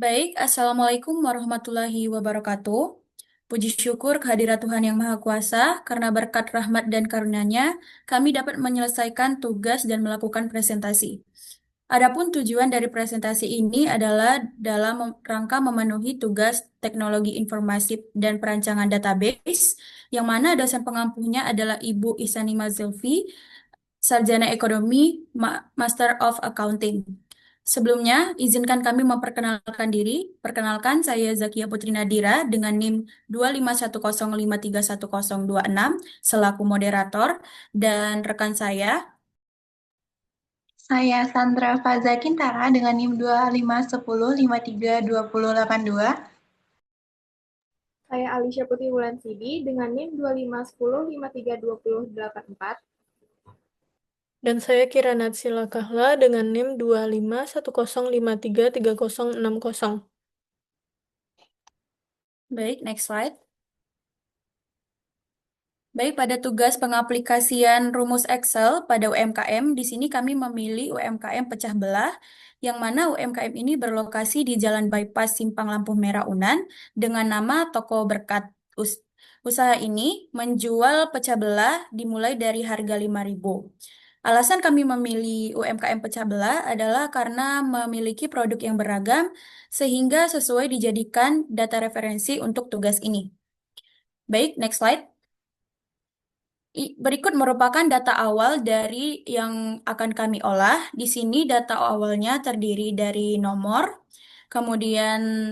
Baik, Assalamualaikum warahmatullahi wabarakatuh. Puji syukur kehadirat Tuhan Yang Maha Kuasa, karena berkat rahmat dan karunia-Nya, kami dapat menyelesaikan tugas dan melakukan presentasi. Adapun tujuan dari presentasi ini adalah dalam rangka memenuhi tugas teknologi informasi dan perancangan database, yang mana dosen pengampunya adalah Ibu Isanima Zulfi, Sarjana Ekonomi, Master of Accounting. Sebelumnya, izinkan kami memperkenalkan diri. Perkenalkan, saya Zakia Putri Nadira dengan NIM 25105311026 selaku moderator dan rekan saya. Saya Sandra Faza Kintara dengan NIM 2510532082. Saya Alicia Putri Wulansidi dengan NIM 2510532084. Dan saya Kiranat Silakahla dengan NIM 2510533060. Baik, next slide. Baik, pada tugas pengaplikasian rumus Excel pada UMKM, di sini kami memilih UMKM pecah belah, yang mana UMKM ini berlokasi di Jalan Bypass Simpang Lampu Merah Unan dengan nama Toko Berkat. Usaha ini menjual pecah belah dimulai dari harga 5.000. Alasan kami memilih UMKM pecah belah adalah karena memiliki produk yang beragam, sehingga sesuai dijadikan data referensi untuk tugas ini. Baik, next slide. Berikut merupakan data awal dari yang akan kami olah. Di sini data awalnya terdiri dari nomor, kemudian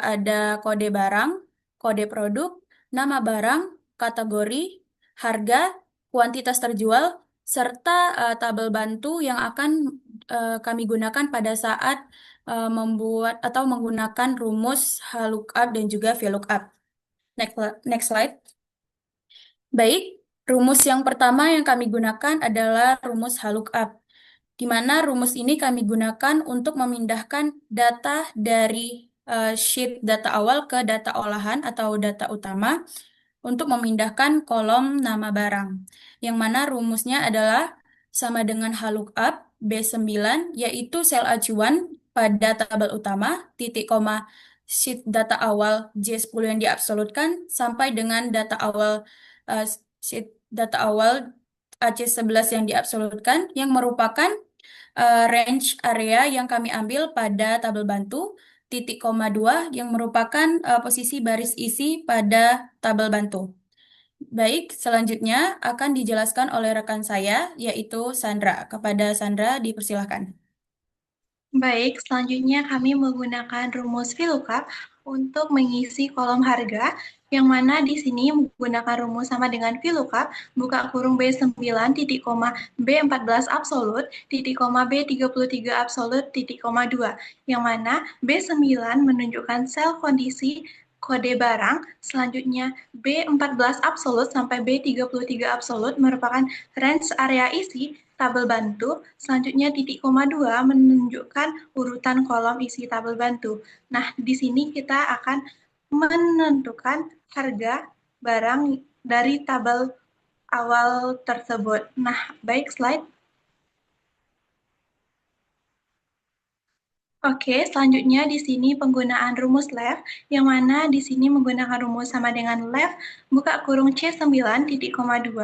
ada kode barang, kode produk, nama barang, kategori, harga, kuantitas terjual, serta tabel bantu yang akan kami gunakan pada saat membuat atau menggunakan rumus HLOOKUP dan juga VLOOKUP. Next slide. Baik, rumus yang pertama yang kami gunakan adalah rumus HLOOKUP, di mana rumus ini kami gunakan untuk memindahkan data dari sheet data awal ke data olahan atau data utama untuk memindahkan kolom nama barang, yang mana rumusnya adalah sama dengan HLOOKUP B9, yaitu sel acuan pada tabel utama, titik koma sheet data awal J10 yang diabsolutkan, sampai dengan data awal uh, sheet data awal AC11 yang diabsolutkan, yang merupakan range area yang kami ambil pada tabel bantu, titik koma 2 yang merupakan posisi baris isi pada tabel bantu. Baik, selanjutnya akan dijelaskan oleh rekan saya, yaitu Sandra. Kepada Sandra, dipersilahkan. Baik, selanjutnya kami menggunakan rumus VLOOKUP untuk mengisi kolom harga, yang mana di sini menggunakan rumus sama dengan VLOOKUP, buka kurung B9, titik koma B14 absolut, titik koma B33 absolut, titik koma 2, yang mana B9 menunjukkan sel kondisi kode barang, selanjutnya B14 absolut sampai B33 absolut merupakan range area isi tabel bantu, selanjutnya titik koma 2 menunjukkan urutan kolom isi tabel bantu. Nah, di sini kita akan menentukan harga barang dari tabel awal tersebut. Nah, baik slide. Oke, selanjutnya di sini penggunaan rumus left, yang mana di sini menggunakan rumus sama dengan left, buka kurung C9, titik koma 2,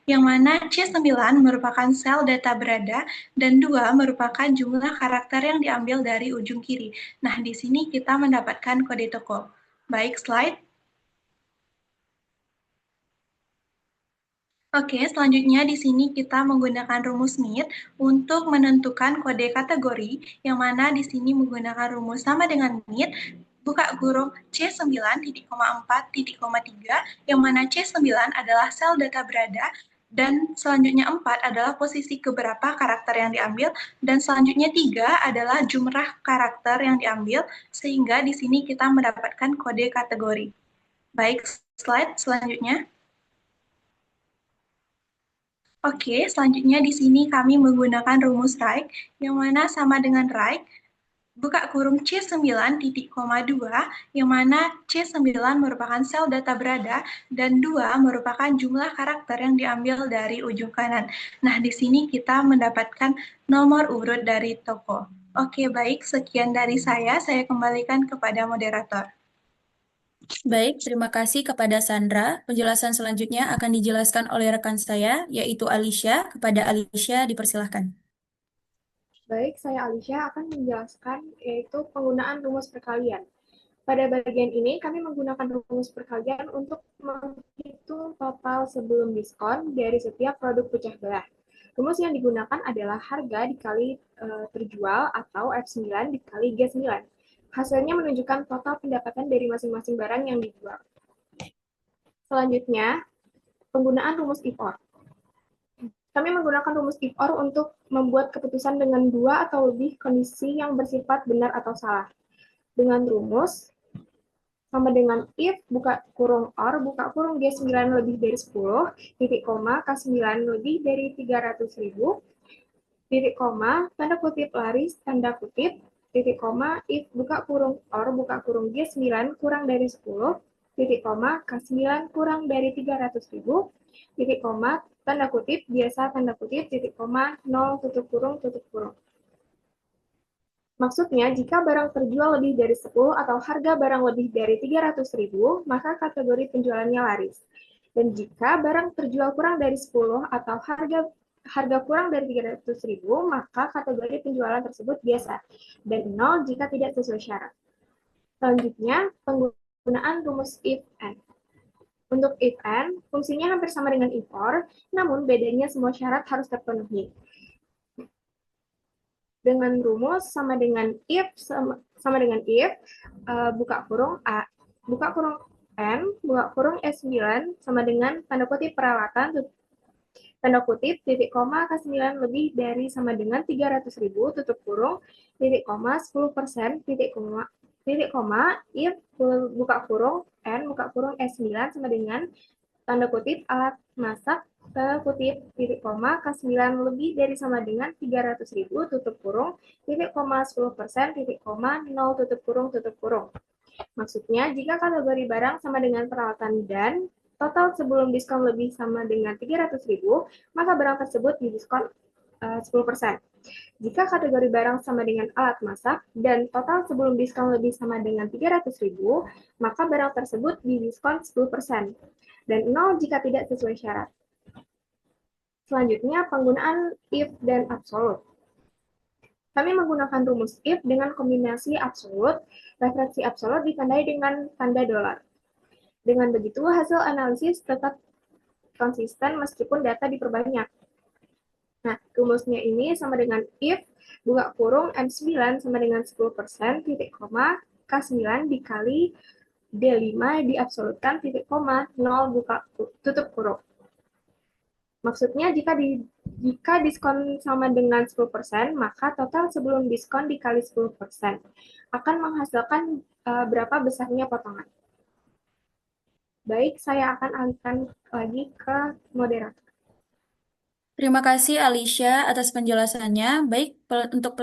yang mana C9 merupakan sel data berada, dan 2 merupakan jumlah karakter yang diambil dari ujung kiri. Nah, di sini kita mendapatkan kode toko. Baik, slide. Oke, selanjutnya di sini kita menggunakan rumus NEAT untuk menentukan kode kategori, yang mana di sini menggunakan rumus sama dengan NEAT, buka kurung C9, titik koma 4, titik koma 3, yang mana C9 adalah sel data berada, dan selanjutnya 4 adalah posisi keberapa karakter yang diambil, dan selanjutnya 3 adalah jumlah karakter yang diambil, sehingga di sini kita mendapatkan kode kategori. Baik, slide selanjutnya. Oke, selanjutnya di sini kami menggunakan rumus right, yang mana sama dengan right, buka kurung C9, titik koma 2, yang mana C9 merupakan sel data berada, dan 2 merupakan jumlah karakter yang diambil dari ujung kanan. Nah, di sini kita mendapatkan nomor urut dari toko. Oke, baik. Sekian dari saya kembalikan kepada moderator. Baik, terima kasih kepada Sandra. Penjelasan selanjutnya akan dijelaskan oleh rekan saya, yaitu Alicia. Kepada Alicia, dipersilahkan. Baik, saya Alicia akan menjelaskan yaitu penggunaan rumus perkalian. Pada bagian ini, kami menggunakan rumus perkalian untuk menghitung total sebelum diskon dari setiap produk pecah belah. Rumus yang digunakan adalah harga dikali terjual atau F9 dikali G9. Hasilnya menunjukkan total pendapatan dari masing-masing barang yang dijual. Selanjutnya, penggunaan rumus IFOR. Kami menggunakan rumus IFOR untuk membuat keputusan dengan dua atau lebih kondisi yang bersifat benar atau salah. Dengan rumus sama dengan if buka kurung or buka kurung G9 lebih dari 10, titik koma K9 lebih dari 300.000, titik koma, tanda kutip laris, tanda kutip, titik koma, if buka kurung or buka kurung G9 kurang dari 10, titik koma, K9 kurang dari 300.000, titik koma, tanda kutip, biasa tanda kutip, titik koma, 0 tutup kurung, tutup kurung. Maksudnya, jika barang terjual lebih dari 10 atau harga barang lebih dari 300.000, maka kategori penjualannya laris. Dan jika barang terjual kurang dari 10 atau harga kurang dari 300.000, maka kategori penjualan tersebut biasa. Dan 0 jika tidak sesuai syarat. Selanjutnya, penggunaan rumus if and. Untuk if and, fungsinya hampir sama dengan if or, namun bedanya semua syarat harus terpenuhi. Dengan rumus sama dengan if buka kurung a buka kurung n buka kurung S9 sama dengan tanda kutip peralatan tanda kutip titik koma K9 lebih dari sama dengan 300.000 tutup kurung titik koma 10% titik koma if buka kurung n buka kurung S9 sama dengan tanda kutip alat masak tanda kutip titik koma K9 lebih dari sama dengan 300.000 tutup kurung titik koma 10% titik koma 0 tutup kurung. Maksudnya jika kategori barang sama dengan peralatan dan total sebelum diskon lebih sama dengan 300.000, maka barang tersebut didiskon 10%. Jika kategori barang sama dengan alat masak dan total sebelum diskon lebih sama dengan 300.000, maka barang tersebut didiskon 10%. Dan 0 jika tidak sesuai syarat. Selanjutnya, penggunaan if dan absolute. Kami menggunakan rumus if dengan kombinasi absolut, referensi absolut ditandai dengan tanda $. Dengan begitu, hasil analisis tetap konsisten meskipun data diperbanyak. Nah, rumusnya ini sama dengan if buka kurung M9 sama dengan 10%, titik koma, K9 dikali D5 diabsolutkan, titik koma, 0 buka tutup kurung. Maksudnya jika diskon sama dengan 10%, maka total sebelum diskon dikali 10% akan menghasilkan berapa besarnya potongan. Baik, saya akan alihkan lagi ke moderator. Terima kasih Alicia atas penjelasannya. Baik, untuk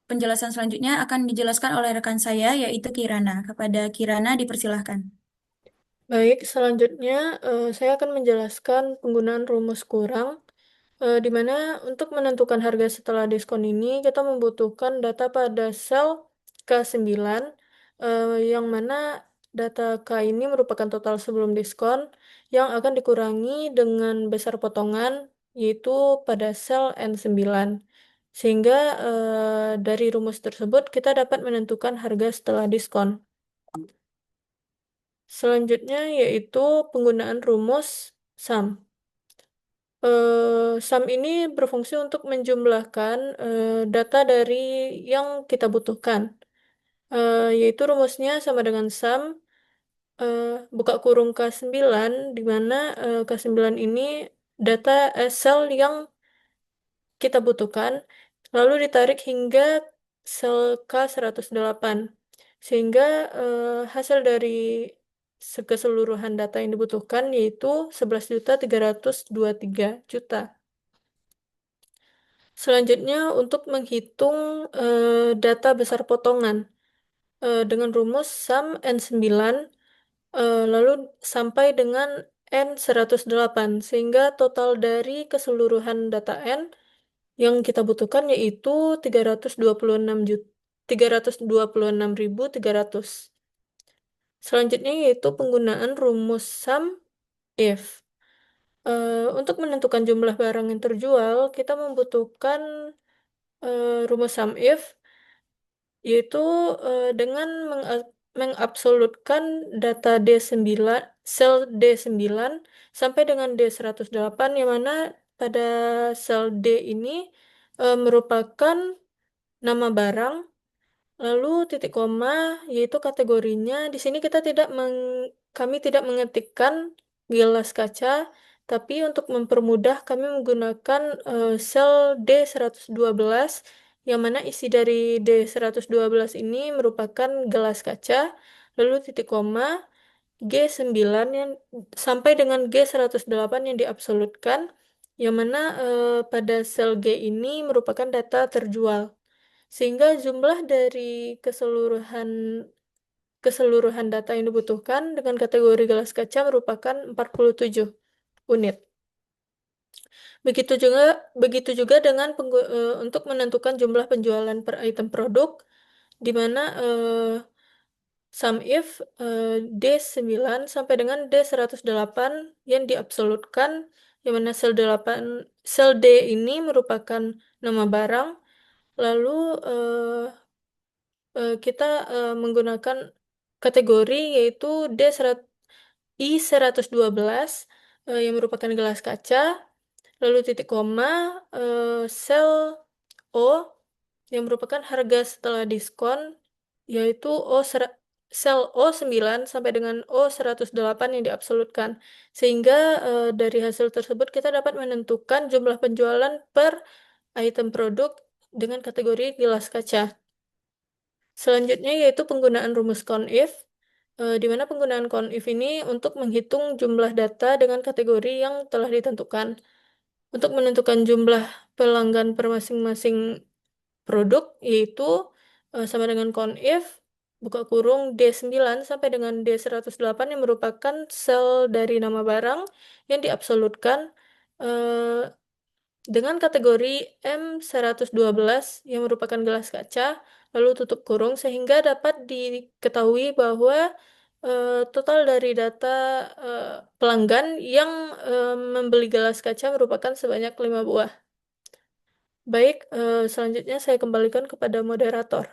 penjelasan selanjutnya akan dijelaskan oleh rekan saya, yaitu Kirana. Kepada Kirana, dipersilahkan. Baik, selanjutnya saya akan menjelaskan penggunaan rumus kurang, di mana untuk menentukan harga setelah diskon ini kita membutuhkan data pada sel K9, yang mana data K ini merupakan total sebelum diskon yang akan dikurangi dengan besar potongan, yaitu pada sel N9. Sehingga dari rumus tersebut kita dapat menentukan harga setelah diskon. Selanjutnya yaitu penggunaan rumus SUM. SUM ini berfungsi untuk menjumlahkan data dari yang kita butuhkan. Yaitu rumusnya sama dengan SUM buka kurung K9, di mana K9 ini data sel yang kita butuhkan, lalu ditarik hingga sel K108. Sehingga hasil dari keseluruhan data yang dibutuhkan yaitu 11.323.000.000. Selanjutnya untuk menghitung data besar potongan dengan rumus sum N9 lalu sampai dengan N108 sehingga total dari keseluruhan data N Yang kita butuhkan yaitu 326.326.300. Selanjutnya yaitu penggunaan rumus sum if. Untuk menentukan jumlah barang yang terjual, kita membutuhkan rumus sum if, yaitu dengan mengabsolutkan data D9, sel D9 sampai dengan D108, yang mana pada sel D ini merupakan nama barang, lalu titik koma yaitu kategorinya. Di sini kami tidak mengetikkan gelas kaca, tapi untuk mempermudah kami menggunakan sel D112, yang mana isi dari D112 ini merupakan gelas kaca, lalu titik koma G9 yang sampai dengan G108 yang diabsolutkan, yang mana pada sel G ini merupakan data terjual. Sehingga jumlah dari keseluruhan keseluruhan data yang dibutuhkan dengan kategori gelas kaca merupakan 47 unit. Begitu juga dengan untuk menentukan jumlah penjualan per item produk, di mana sum if D9 sampai dengan D108 yang diabsolutkan, yang mana sel D ini merupakan nama barang, lalu kita menggunakan kategori yaitu I112 yang merupakan gelas kaca, lalu titik koma sel O yang merupakan harga setelah diskon, yaitu sel O9 sampai dengan O108 yang diabsolutkan. Sehingga dari hasil tersebut kita dapat menentukan jumlah penjualan per item produk dengan kategori gelas kaca. Selanjutnya yaitu penggunaan rumus CONIF, di mana penggunaan CONIF ini untuk menghitung jumlah data dengan kategori yang telah ditentukan. Untuk menentukan jumlah pelanggan per masing-masing produk, yaitu sama dengan CONIF, buka kurung D9 sampai dengan D108 yang merupakan sel dari nama barang yang diabsolutkan dengan kategori M112 yang merupakan gelas kaca, lalu tutup kurung, sehingga dapat diketahui bahwa total dari data pelanggan yang membeli gelas kaca merupakan sebanyak 5 buah. Baik, selanjutnya saya kembalikan kepada moderator.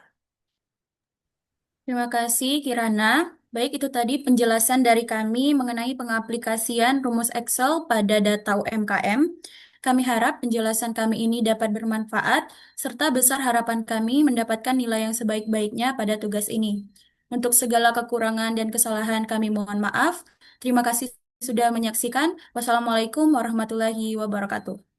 Terima kasih, Kirana. Baik, itu tadi penjelasan dari kami mengenai pengaplikasian rumus Excel pada data UMKM. Kami harap penjelasan kami ini dapat bermanfaat, serta besar harapan kami mendapatkan nilai yang sebaik-baiknya pada tugas ini. Untuk segala kekurangan dan kesalahan kami mohon maaf. Terima kasih sudah menyaksikan. Wassalamualaikum warahmatullahi wabarakatuh.